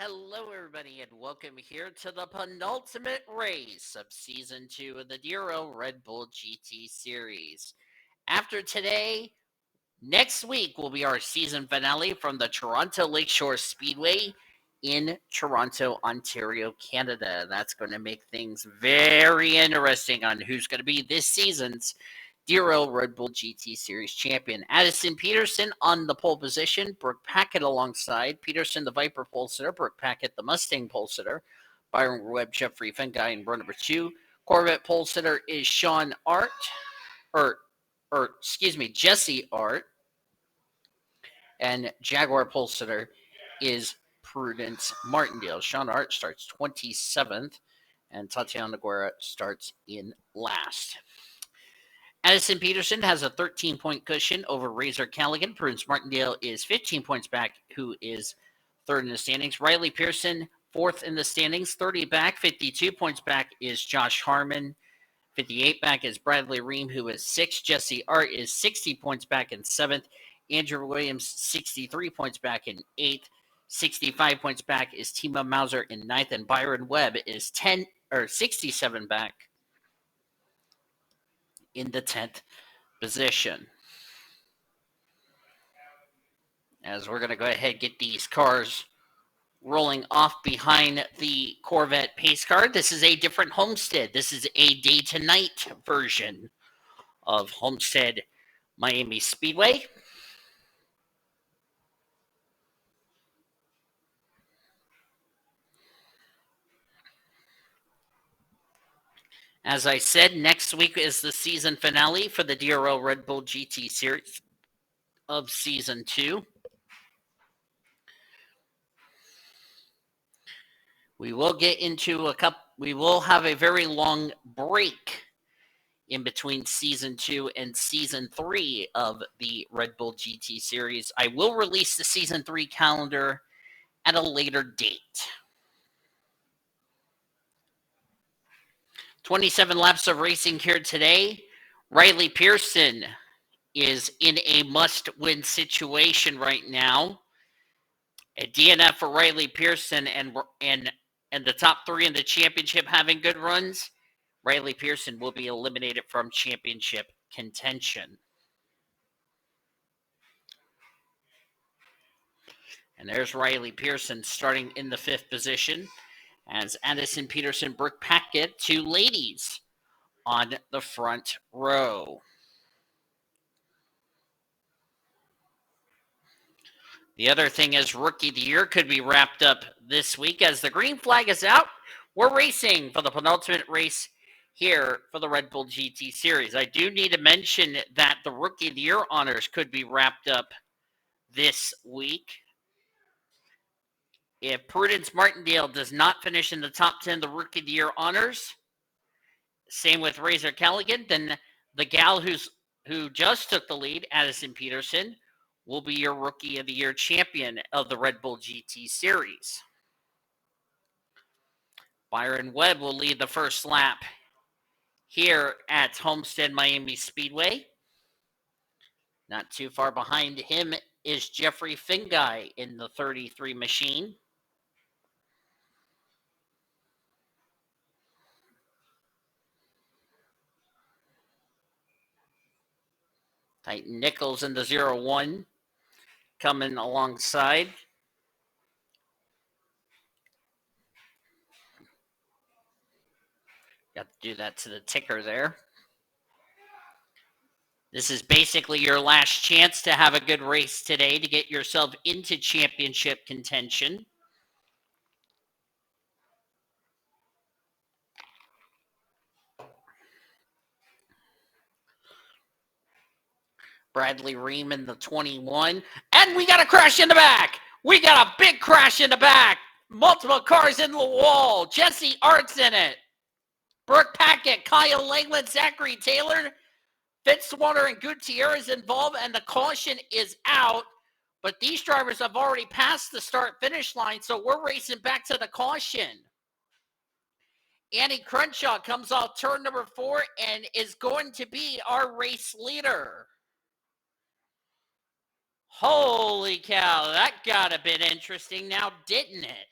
Hello, everybody, and welcome here to the penultimate race of Season 2 of the DRL Red Bull GT Series. After today, next week will be our season finale from the Toronto Lakeshore Speedway in Toronto, Ontario, Canada. That's going to make things very interesting on who's going to be this season's DRL Red Bull GT Series champion. Addison Peterson on the pole position. Brooke Packett alongside. Peterson, the Viper pole sitter. Brooke Packett, the Mustang pole sitter. Byron Webb, Jeffrey Fenguy in row number 2. Corvette pole sitter is Sean Art. Jesse Art. And Jaguar pole sitter is Prudence Martindale. Sean Art starts 27th. And Tatiana Guerra starts in last. Addison Peterson has a 13-point cushion over Razor Callaghan. Prudence Martindale is 15 points back, who is third in the standings. Riley Pearson, fourth in the standings, 30 back. 52 points back is Josh Harmon. 58 back is Bradley Ream, who is sixth. Jesse Art is 60 points back in seventh. Andrew Williams, 63 points back in eighth. 65 points back is Tima Mauser in ninth. And Byron Webb is 67 back in the 10th position. As we're going to go ahead and get these cars rolling off behind the Corvette pace car. This is a different Homestead. This is a day to night version of Homestead Miami Speedway. As I said, next week is the season finale for the DRL Red Bull GT Series of Season 2. We will get into we will have a very long break in between Season 2 and Season 3 of the Red Bull GT Series. I will release the Season 3 calendar at a later date. 27 laps of racing here today. Riley Pearson is in a must-win situation right now. A DNF for Riley Pearson and the top three in the championship having good runs. Riley Pearson will be eliminated from championship contention. And there's Riley Pearson starting in the 5th position as Addison Peterson, Brooke Packett, two ladies on the front row. The other thing is Rookie of the Year could be wrapped up this week. As the green flag is out, we're racing for the penultimate race here for the Red Bull GT Series. I do need to mention that the Rookie of the Year honors could be wrapped up this week. If Prudence Martindale does not finish in the top 10 of the Rookie of the Year honors, same with Razor Callaghan, then the gal who just took the lead, Addison Peterson, will be your Rookie of the Year champion of the Red Bull GT Series. Byron Webb will lead the first lap here at Homestead Miami Speedway. Not too far behind him is Jeffrey Fenguy in the 33 machine. Titan Nichols in the 0-1 coming alongside. Got to do that to the ticker there. This is basically your last chance to have a good race today to get yourself into championship contention. Bradley Ream in the 21. And we got a crash in the back. We got a big crash in the back. Multiple cars in the wall. Jesse Art's in it. Brooke Packett, Kyle Langland, Zachary Taylor, Fitzwater, and Gutierrez involved, and the caution is out. But these drivers have already passed the start-finish line, so we're racing back to the caution. Annie Crenshaw comes off turn number 4 and is going to be our race leader. Holy cow, that got a bit interesting now, didn't it?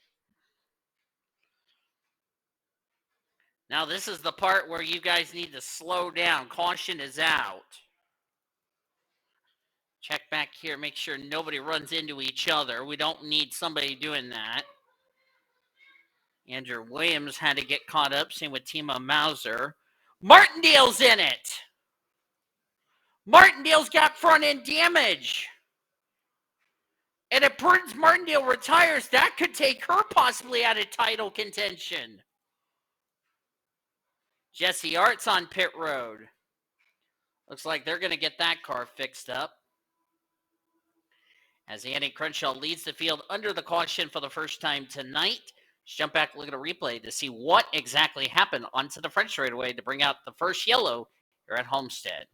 Now, this is the part where you guys need to slow down. Caution is out. Check back here. Make sure nobody runs into each other. We don't need somebody doing that. Andrew Williams had to get caught up. Same with Timo Mauser. Martindale's in it. Martindale's got front end damage. And if Prudence Martindale retires, that could take her possibly out of title contention. Jesse Art's on pit road. Looks like they're going to get that car fixed up. As Andy Crenshaw leads the field under the caution for the first time tonight. Let's jump back and look at a replay to see what exactly happened onto the French straightaway to bring out the first yellow here at Homestead.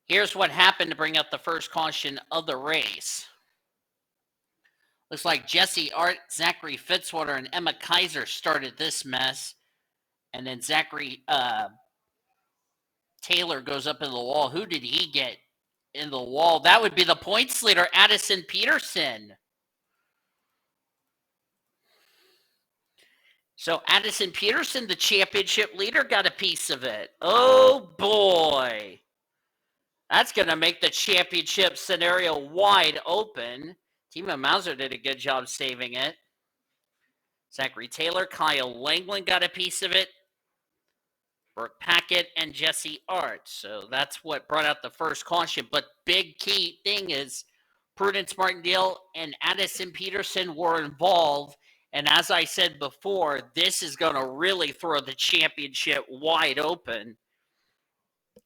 Here's what happened to bring out the first caution of the race. Looks like Jesse Art, Zachary Fitzwater, and Emma Kaiser started this mess. And then Zachary Taylor goes up in the wall. Who did he get in the wall? That would be the points leader, Addison Peterson. So Addison Peterson, the championship leader, got a piece of it. Oh, boy. That's going to make the championship scenario wide open. Timo Mauser did a good job saving it. Zachary Taylor, Kyle Langland got a piece of it. Brooke Packett and Jesse Art. So that's what brought out the first caution. But big key thing is Prudence Martindale and Addison Peterson were involved. And as I said before, this is going to really throw the championship wide open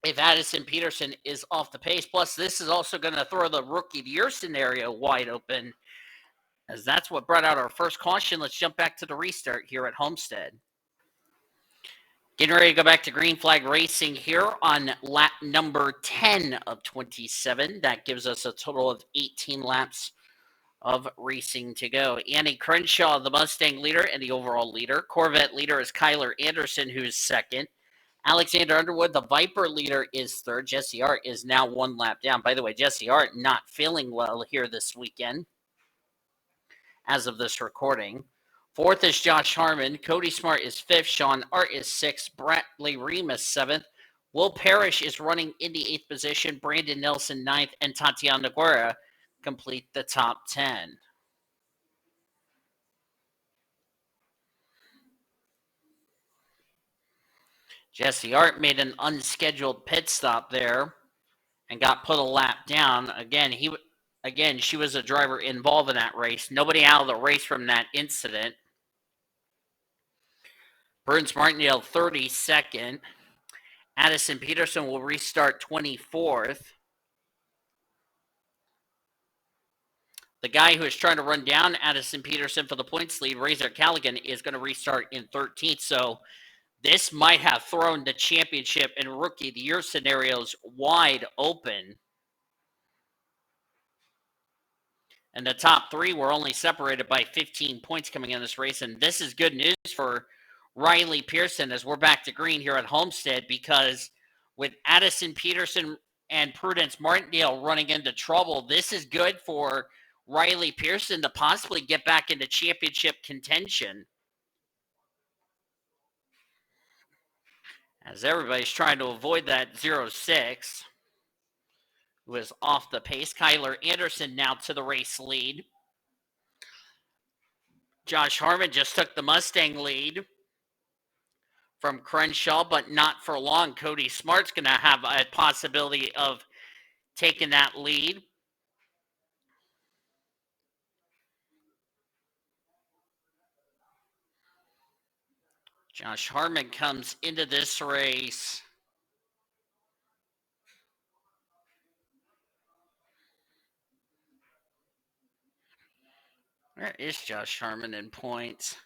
if Addison Peterson is off the pace. Plus, this is also going to throw the Rookie of the Year scenario wide open, as that's what brought out our first caution. Let's jump back to the restart here at Homestead. Getting ready to go back to green flag racing here on lap number 10 of 27. That gives us a total of 18 laps of racing to go. Andy Crenshaw, the Mustang leader and the overall leader. Corvette leader is Kyler Anderson, who's second. Alexander Underwood, the Viper leader, is third. Jesse Art is now one lap down. By the way, Jesse Art not feeling well here this weekend as of this recording. Fourth is Josh Harmon. Cody Smart is fifth. Sean Art is sixth. Bradley Remus seventh. Will Parrish is running in the eighth position. Brandon Nelson ninth. And Tatiana Guerra complete the top 10. Jesse Art made an unscheduled pit stop there and got put a lap down. Again, she was a driver involved in that race. Nobody out of the race from that incident. Prudence Martindale 32nd. Addison Peterson will restart 24th. The guy who is trying to run down Addison Peterson for the points lead, Razor Callaghan, is going to restart in 13th. So this might have thrown the championship and Rookie of the Year scenarios wide open. And the top three were only separated by 15 points coming in this race. And this is good news for Riley Pearson as we're back to green here at Homestead, because with Addison Peterson and Prudence Martindale running into trouble, this is good for Riley Pearson to possibly get back into championship contention, as everybody's trying to avoid that 0-6, who is off the pace. Kyler Anderson now to the race lead. Josh Harmon just took the Mustang lead from Crenshaw, but not for long. Cody Smart's going to have a possibility of taking that lead. Josh Harmon comes into this race. Where is Josh Harmon in points?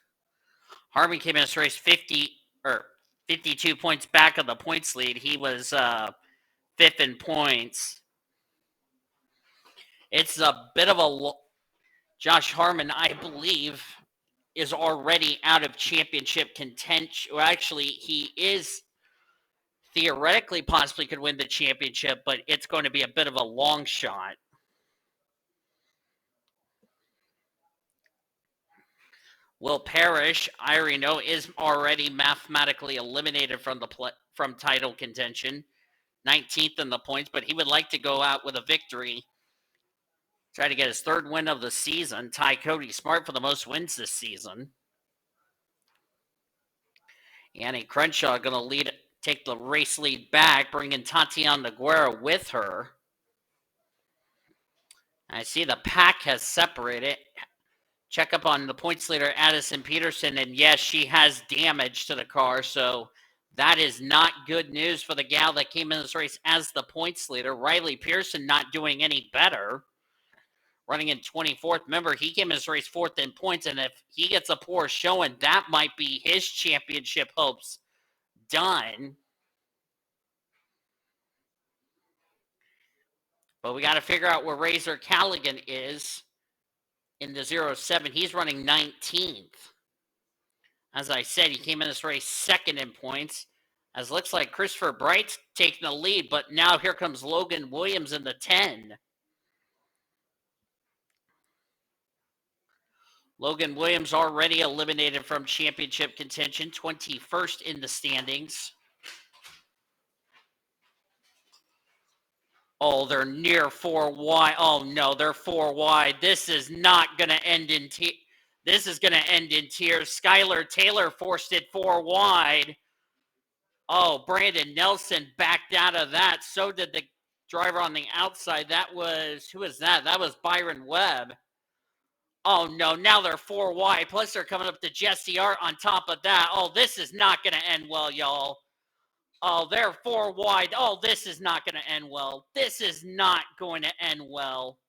Harmon came in this race 52 points back of the points lead. He was fifth in points. It's a bit of a... Josh Harmon, I believe, is already out of championship contention. Well, actually, he is theoretically possibly could win the championship, but it's going to be a bit of a long shot. Will Parrish, I already know, is already mathematically eliminated from from title contention. 19th in the points, but he would like to go out with a victory. Try to get his 3rd win of the season. Tie Cody Smart for the most wins this season. Annie Crenshaw going to take the race lead back, bringing Tatiana Noguera with her. I see the pack has separated. Check up on the points leader, Addison Peterson, and yes, she has damage to the car, so that is not good news for the gal that came in this race as the points leader. Riley Pearson not doing any better, running in 24th. Remember, he came in this race 4th in points, and if he gets a poor showing, that might be his championship hopes done. But we got to figure out where Razor Callaghan is in the 07. He's running 19th. As I said, he came in this race 2nd in points. As looks like Christopher Bright's taking the lead, but now here comes Logan Williams in the 10. Logan Williams already eliminated from championship contention, 21st in the standings. Oh, they're near 4 wide. Oh, no, they're 4 wide. This is not going to end in This is going to end in tears. Skylar Taylor forced it 4 wide. Oh, Brandon Nelson backed out of that. So did the driver on the outside. That was, who was that? That was Byron Webb. Oh, no, now they're 4 wide. Plus, they're coming up to Jesse Art on top of that. Oh, this is not going to end well, y'all. Oh, they're 4 wide. Oh, this is not going to end well. This is not going to end well.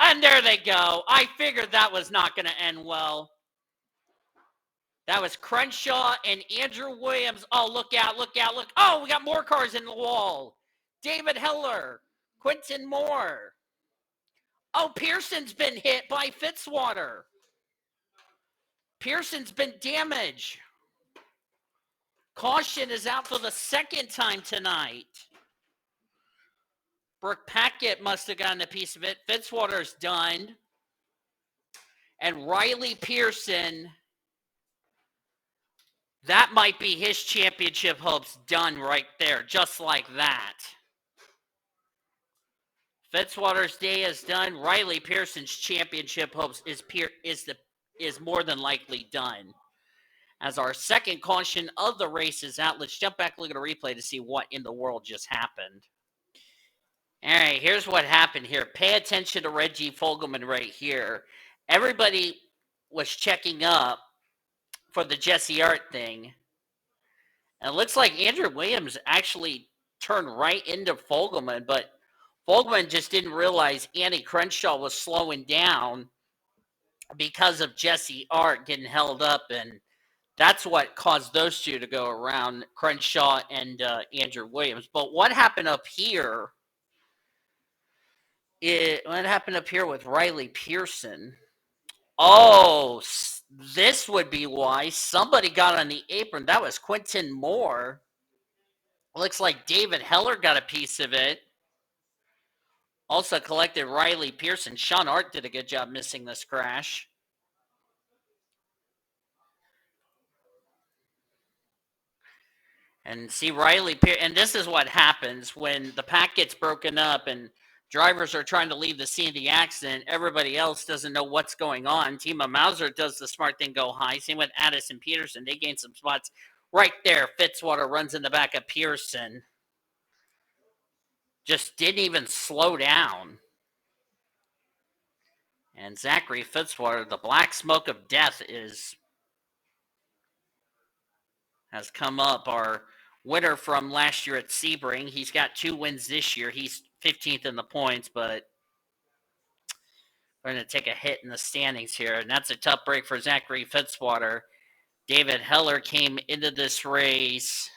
And there they go. I figured that was not going to end well. That was Crenshaw and Andrew Williams. Oh, look out, look out, look. Oh, we got more cars in the wall. David Heller, Quentin Moore. Oh, Pearson's been hit by Fitzwater. Pearson's been damaged. Caution is out for the 2nd time tonight. Brooke Packett must have gotten a piece of it. Fitzwater's done. And Riley Pearson, that might be his championship hopes done right there, just like that. Fitzwater's day is done. Riley Pearson's championship hopes is more than likely done. As our 2nd caution of the race is out, let's jump back and look at a replay to see what in the world just happened. All right, here's what happened here. Pay attention to Reggie Fogelman right here. Everybody was checking up for the Jesse Art thing. And it looks like Andrew Williams actually turned right into Fogelman, but Fogelman just didn't realize Annie Crenshaw was slowing down because of Jesse Art getting held up, and that's what caused those two to go around, Crenshaw and Andrew Williams. But what happened up here? What happened up here with Riley Pearson? Oh, this would be why somebody got on the apron. That was Quentin Moore. Looks like David Heller got a piece of it. Also collected Riley Pearson. Sean Art did a good job missing this crash. And see Riley Pearson. And this is what happens when the pack gets broken up and drivers are trying to leave the scene of the accident. Everybody else doesn't know what's going on. Tima Mauser does the smart thing, go high. Same with Addison Peterson. They gain some spots right there. Fitzwater runs in the back of Pearson. Just didn't even slow down. And Zachary Fitzwater, the black smoke of death has come up. Our winner from last year at Sebring. He's got 2 wins this year. He's 15th in the points, but we're going to take a hit in the standings here. And that's a tough break for Zachary Fitzwater. David Heller came into this race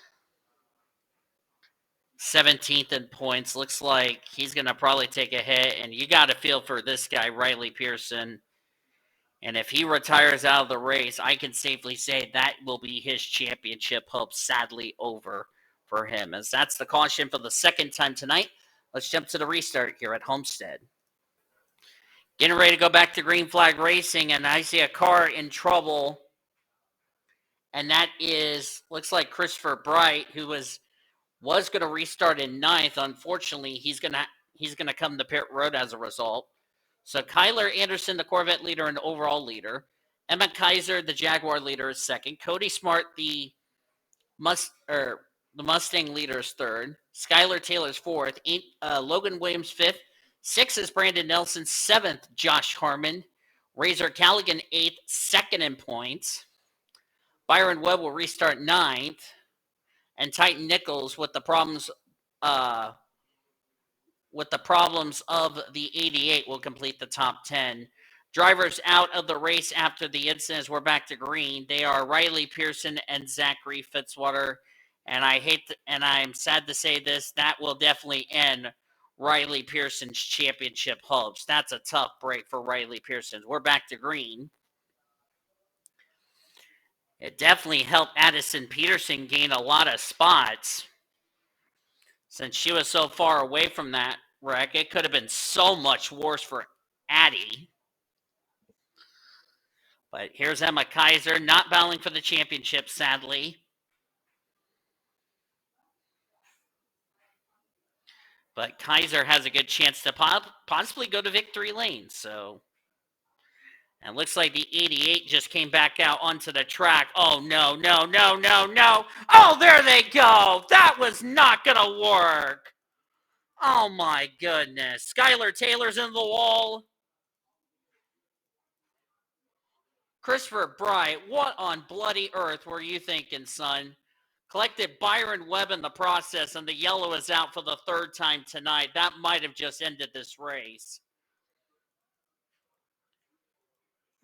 17th in points. Looks like he's going to probably take a hit. And you got to feel for this guy, Riley Pearson. And if he retires out of the race, I can safely say that will be his championship hope sadly over for him. As that's the caution for the 2nd time tonight. Let's jump to the restart here at Homestead. Getting ready to go back to green flag racing, and I see a car in trouble. And that looks like Christopher Bright, who was going to restart in ninth. Unfortunately, he's gonna come to pit road as a result. So Kyler Anderson, the Corvette leader and overall leader. Emma Kaiser, the Jaguar leader, is second. Cody Smart, the Mustang leader, is third. Skylar Taylor's fourth. Logan Williams fifth. Sixth is Brandon Nelson. Seventh, Josh Harmon. Razor Callaghan eighth, second in points. Byron Webb will restart ninth. And Titan Nichols, with the problems of the 88, will complete the top 10. Drivers out of the race after the incidents. We're back to green. They are Riley Pearson and Zachary Fitzwater. And I'm sad to say this, that will definitely end Riley Pearson's championship hopes. That's a tough break for Riley Pearson. We're back to green. It definitely helped Addison Peterson gain a lot of spots. Since she was so far away from that wreck, it could have been so much worse for Addie. But here's Emma Kaiser, not battling for the championship, sadly. But Kaiser has a good chance to possibly go to victory lane. So, and it looks like the 88 just came back out onto the track. Oh, no, no, no, no, no. Oh, there they go. That was not going to work. Oh, my goodness. Skylar Taylor's in the wall. Christopher Bright, what on bloody earth were you thinking, son? Collected Byron Webb in the process, and the yellow is out for the third time tonight. That might have just ended this race.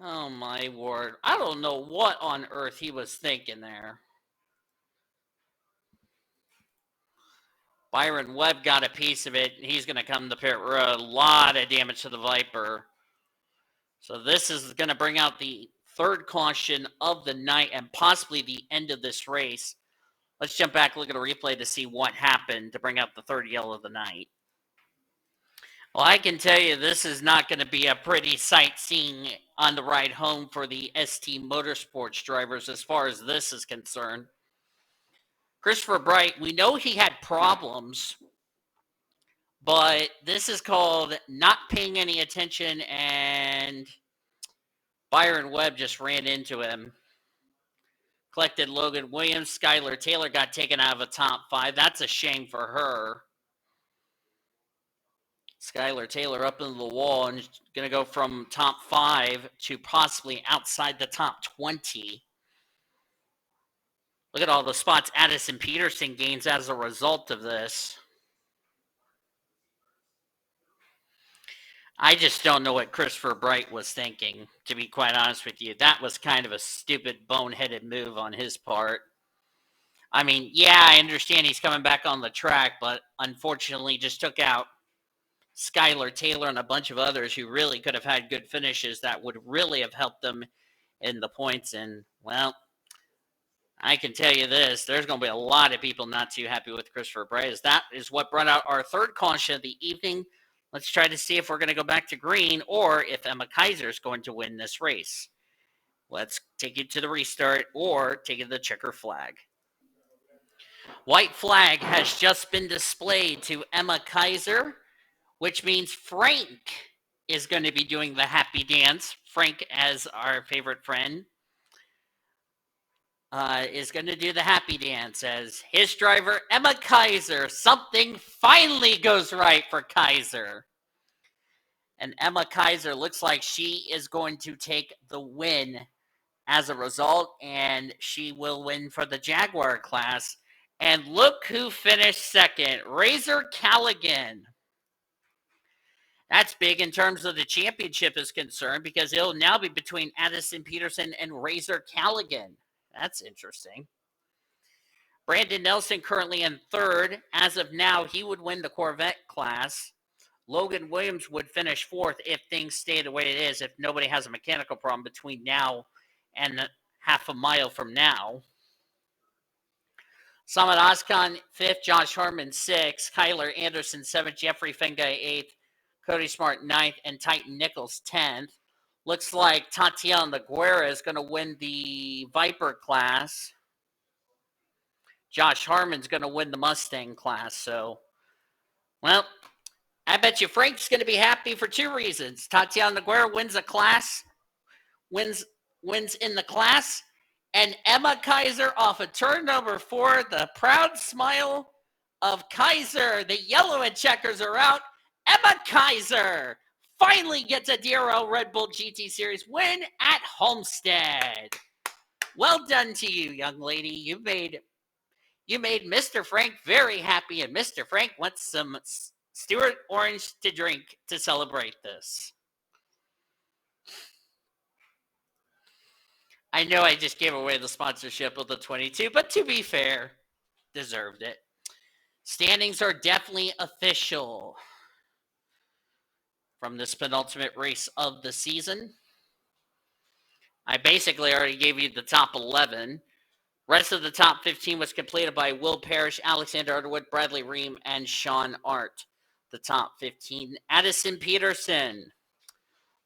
Oh, my word. I don't know what on earth he was thinking there. Byron Webb got a piece of it, and he's going to come to pit road. A lot of damage to the Viper. So this is going to bring out the third caution of the night and possibly the end of this race. Let's jump back, look at a replay to see what happened to bring out the third yellow of the night. Well, I can tell you this is not going to be a pretty sightseeing on the ride home for the ST Motorsports drivers as far as this is concerned. Christopher Bright, we know he had problems, but this is called not paying any attention, and Byron Webb just ran into him. Collected Logan Williams. Skylar Taylor got taken out of the top 5. That's a shame for her. Skylar Taylor up into the wall and going to go from top 5 to possibly outside the top 20. Look at all the spots Addison Peterson gains as a result of this. I just don't know what Christopher Bright was thinking, to be quite honest with you. That was kind of a stupid, boneheaded move on his part. I mean, yeah, I understand he's coming back on the track, but unfortunately just took out Skylar Taylor and a bunch of others who really could have had good finishes that would really have helped them in the points. And, well, I can tell you this, there's going to be a lot of people not too happy with Christopher Bright. That is what brought out our third caution of the evening. Let's try to see if we're going to go back to green or if Emma Kaiser is going to win this race. Let's take it to the restart or take it to the checker flag. White flag has just been displayed to Emma Kaiser, which means Frank is going to be doing the happy dance. Frank, as our favorite friend, is going to do the happy dance as his driver, Emma Kaiser. Something finally goes right for Kaiser. And Emma Kaiser looks like she is going to take the win as a result, and she will win for the Jaguar class. And look who finished second, Razor Callaghan. That's big in terms of the championship is concerned because it'll now be between Addison Peterson and Razor Callaghan. That's interesting. Brandon Nelson currently in third. As of now, he would win the Corvette class. Logan Williams would finish fourth if things stay the way it is, if nobody has a mechanical problem between now and half a mile from now. Samad Oskan, fifth. Josh Harmon, sixth. Kyler Anderson, seventh. Jeffrey Fengai, eighth. Cody Smart 9th, and Titan Nichols 10th. Looks like Tatiana Guerra is going to win the Viper class. Josh Harmon's going to win the Mustang class. So, well, I bet you Frank's going to be happy for two reasons. Tatiana Guerra wins a class, wins in the class, and Emma Kaiser off of turn number 4, the proud smile of Kaiser. The yellow and checkers are out. Emma Kaiser finally gets a DRL Red Bull GT Series win at Homestead. Well done to you, young lady. You made Mr. Frank very happy, and Mr. Frank wants some Stewart Orange to drink to celebrate this. I know I just gave away the sponsorship of the 22, but to be fair, deserved it. Standings are definitely official from this penultimate race of the season. I basically already gave you the top 11. Rest of the top 15 was completed by Will Parrish, Alexander Underwood, Bradley Ream, and Sean Art. The top 15. Addison Peterson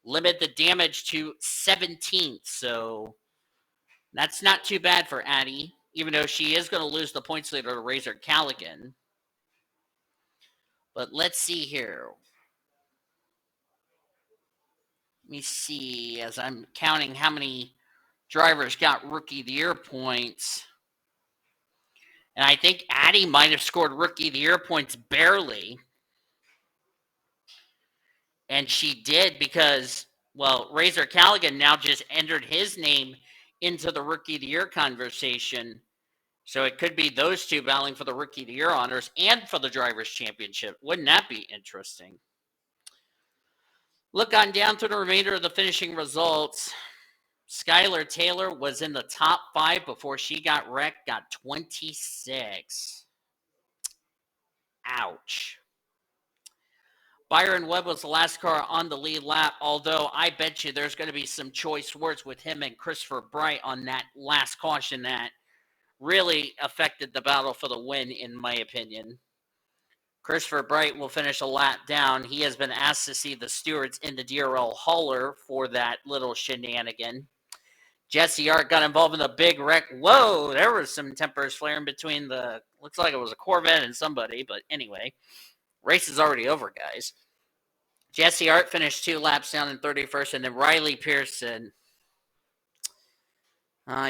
limited the damage to 17th, so that's not too bad for Addie, even though she is going to lose the points leader to Razor Callaghan. But let's see here. Let me see as I'm counting how many drivers got Rookie of the Year points. And I think Addie might have scored Rookie of the Year points barely. And she did because, well, Razor Callaghan now just entered his name into the Rookie of the Year conversation. So it could be those two battling for the Rookie of the Year honors and for the Drivers' Championship. Wouldn't that be interesting? Look on down through the remainder of the finishing results. Skylar Taylor was in the top 5 before she got wrecked, got 26. Ouch. Byron Webb was the last car on the lead lap, although I bet you there's going to be some choice words with him and Christopher Bright on that last caution that really affected the battle for the win, in my opinion. Christopher Bright will finish a lap down. He has been asked to see the stewards in the DRL hauler for that little shenanigan. Jesse Art got involved in a big wreck. Whoa, there was some tempers flaring between looks like it was a Corvette and somebody, but anyway, race is already over, guys. Jesse Art finished 2 laps down in 31st, and then Riley Pearson.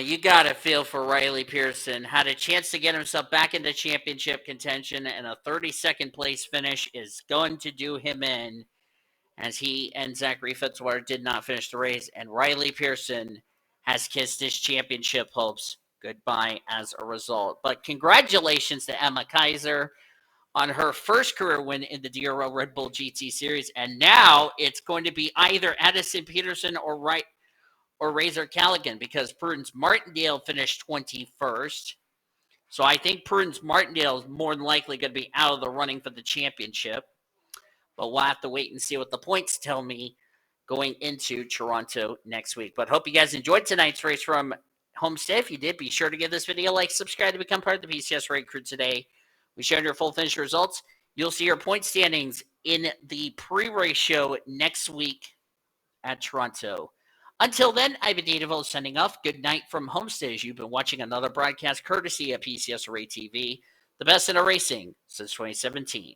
You got to feel for Riley Pearson. Had a chance to get himself back into championship contention, and a 32nd place finish is going to do him in, as he and Zachary Fitzwater did not finish the race, and Riley Pearson has kissed his championship hopes goodbye as a result. But congratulations to Emma Kaiser on her first career win in the DRL Red Bull GT Series, and now it's going to be either Addison Peterson or Razor Callaghan, because Prudence Martindale finished 21st. So I think Prudence Martindale is more than likely going to be out of the running for the championship. But we'll have to wait and see what the points tell me going into Toronto next week. But hope you guys enjoyed tonight's race from Homestead. If you did, be sure to give this video a like, subscribe to become part of the PCS Raid Crew today. We shared your full finish results. You'll see your point standings in the pre-race show next week at Toronto. Until then, I've been Dave sending off. Good night from Homestead, as you've been watching another broadcast courtesy of PCS Array TV, the best in racing since 2017.